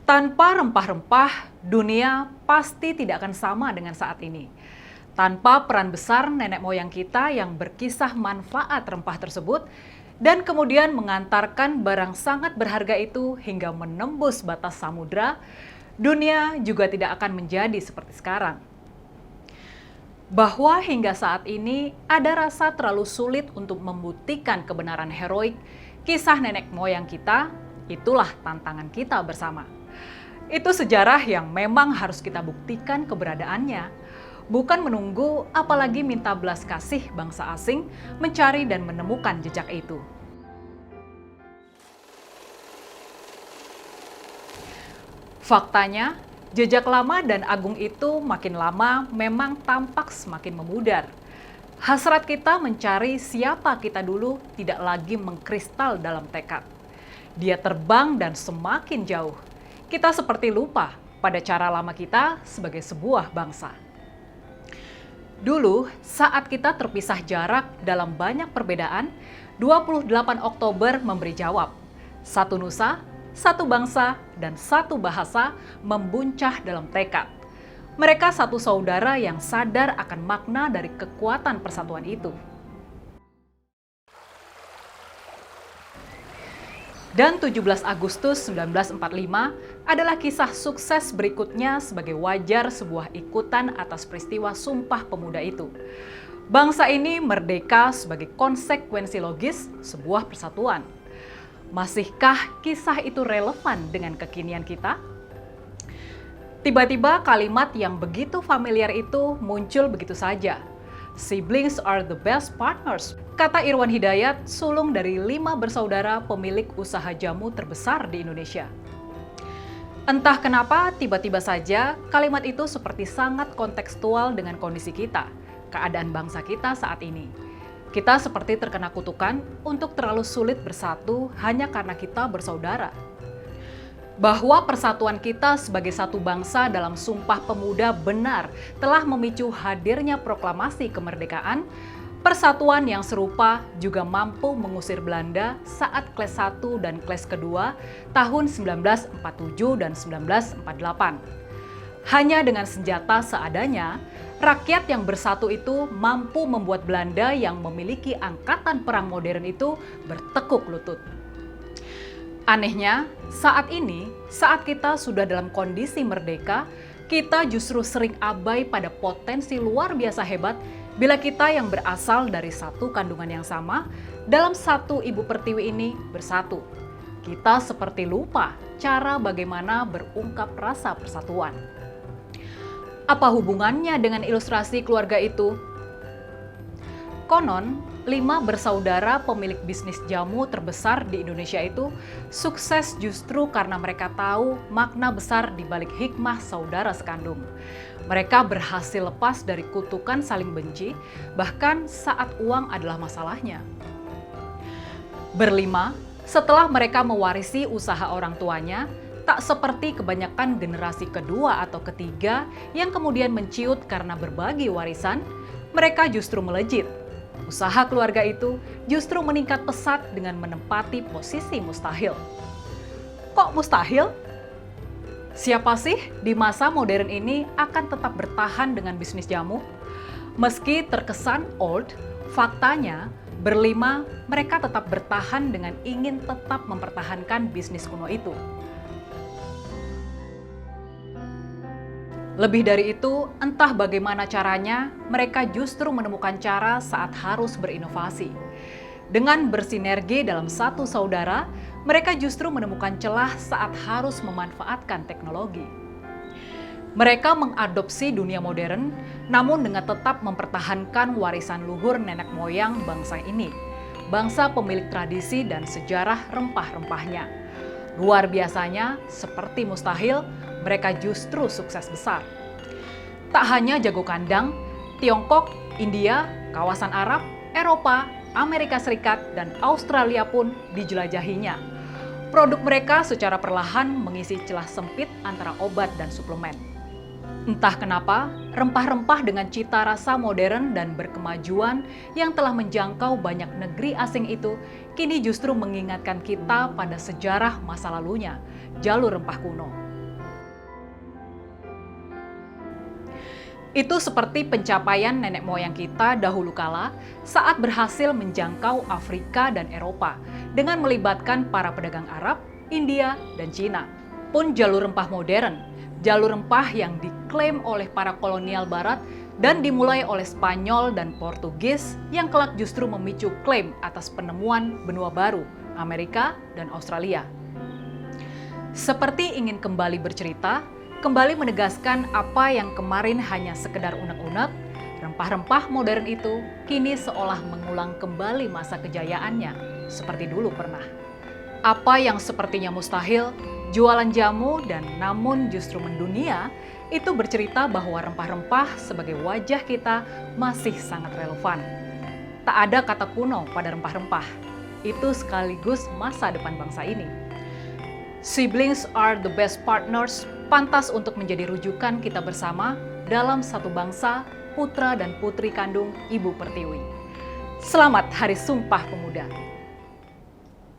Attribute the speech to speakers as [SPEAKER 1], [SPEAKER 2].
[SPEAKER 1] Tanpa rempah-rempah, dunia pasti tidak akan sama dengan saat ini. Tanpa peran besar nenek moyang kita yang berkisah manfaat rempah tersebut, dan kemudian mengantarkan barang sangat berharga itu hingga menembus batas samudra, dunia juga tidak akan menjadi seperti sekarang. Bahwa hingga saat ini ada rasa terlalu sulit untuk membuktikan kebenaran heroik kisah nenek moyang kita, itulah tantangan kita bersama. Itu sejarah yang memang harus kita buktikan keberadaannya, bukan menunggu apalagi minta belas kasih bangsa asing mencari dan menemukan jejak itu. Faktanya, jejak lama dan agung itu makin lama memang tampak semakin memudar. Hasrat kita mencari siapa kita dulu tidak lagi mengkristal dalam tekad. Dia terbang dan semakin jauh. Kita seperti lupa pada cara lama kita sebagai sebuah bangsa. Dulu, saat kita terpisah jarak dalam banyak perbedaan, 28 Oktober memberi jawab. Satu nusa, satu bangsa, dan satu bahasa membuncah dalam tekad. Mereka satu saudara yang sadar akan makna dari kekuatan persatuan itu. Dan 17 Agustus 1945 adalah kisah sukses berikutnya sebagai wajar sebuah ikutan atas peristiwa Sumpah Pemuda itu. Bangsa ini merdeka sebagai konsekuensi logis sebuah persatuan. Masihkah kisah itu relevan dengan kekinian kita? Tiba-tiba kalimat yang begitu familiar itu muncul begitu saja. Siblings are the best partners, kata Irwan Hidayat, sulung dari 5 bersaudara pemilik usaha jamu terbesar di Indonesia. Entah kenapa tiba-tiba saja kalimat itu seperti sangat kontekstual dengan kondisi kita, keadaan bangsa kita saat ini. Kita seperti terkena kutukan untuk terlalu sulit bersatu hanya karena kita bersaudara. Bahwa persatuan kita sebagai satu bangsa dalam Sumpah Pemuda benar telah memicu hadirnya proklamasi kemerdekaan, persatuan yang serupa juga mampu mengusir Belanda saat Kles 1 dan Kles kedua tahun 1947 dan 1948. Hanya dengan senjata seadanya, rakyat yang bersatu itu mampu membuat Belanda yang memiliki angkatan perang modern itu bertekuk lutut. Anehnya, saat ini, saat kita sudah dalam kondisi merdeka, kita justru sering abai pada potensi luar biasa hebat bila kita yang berasal dari satu kandungan yang sama, dalam satu ibu pertiwi ini bersatu. Kita seperti lupa cara bagaimana berungkap rasa persatuan. Apa hubungannya dengan ilustrasi keluarga itu? Konon, 5 bersaudara pemilik bisnis jamu terbesar di Indonesia itu sukses justru karena mereka tahu makna besar di balik hikmah saudara sekandung. Mereka berhasil lepas dari kutukan saling benci, bahkan saat uang adalah masalahnya. Berlima, setelah mereka mewarisi usaha orang tuanya, tak seperti kebanyakan generasi kedua atau ketiga yang kemudian menciut karena berbagi warisan, mereka justru melejit. Usaha keluarga itu justru meningkat pesat dengan menempati posisi mustahil. Kok mustahil? Siapa sih di masa modern ini akan tetap bertahan dengan bisnis jamu? Meski terkesan old, faktanya berlima mereka tetap bertahan dengan ingin tetap mempertahankan bisnis kuno itu. Lebih dari itu, entah bagaimana caranya, mereka justru menemukan cara saat harus berinovasi. Dengan bersinergi dalam satu saudara, mereka justru menemukan celah saat harus memanfaatkan teknologi. Mereka mengadopsi dunia modern, namun dengan tetap mempertahankan warisan luhur nenek moyang bangsa ini, bangsa pemilik tradisi dan sejarah rempah-rempahnya. Luar biasanya, seperti mustahil, mereka justru sukses besar. Tak hanya jago kandang, Tiongkok, India, kawasan Arab, Eropa, Amerika Serikat, dan Australia pun dijelajahinya. Produk mereka secara perlahan mengisi celah sempit antara obat dan suplemen. Entah kenapa, rempah-rempah dengan cita rasa modern dan berkemajuan yang telah menjangkau banyak negeri asing itu kini justru mengingatkan kita pada sejarah masa lalunya, jalur rempah kuno. Itu seperti pencapaian nenek moyang kita dahulu kala saat berhasil menjangkau Afrika dan Eropa dengan melibatkan para pedagang Arab, India, dan Cina. Pun jalur rempah modern, jalur rempah yang diklaim oleh para kolonial Barat dan dimulai oleh Spanyol dan Portugis yang kelak justru memicu klaim atas penemuan benua baru, Amerika dan Australia. Seperti ingin kembali bercerita, kembali menegaskan apa yang kemarin hanya sekedar unek-unek, rempah-rempah modern itu kini seolah mengulang kembali masa kejayaannya seperti dulu pernah. Apa yang sepertinya mustahil, jualan jamu dan namun justru mendunia, itu bercerita bahwa rempah-rempah sebagai wajah kita masih sangat relevan. Tak ada kata kuno pada rempah-rempah, itu sekaligus masa depan bangsa ini. Siblings are the best partners, pantas untuk menjadi rujukan kita bersama dalam satu bangsa, putra dan putri kandung Ibu Pertiwi. Selamat Hari Sumpah Pemuda.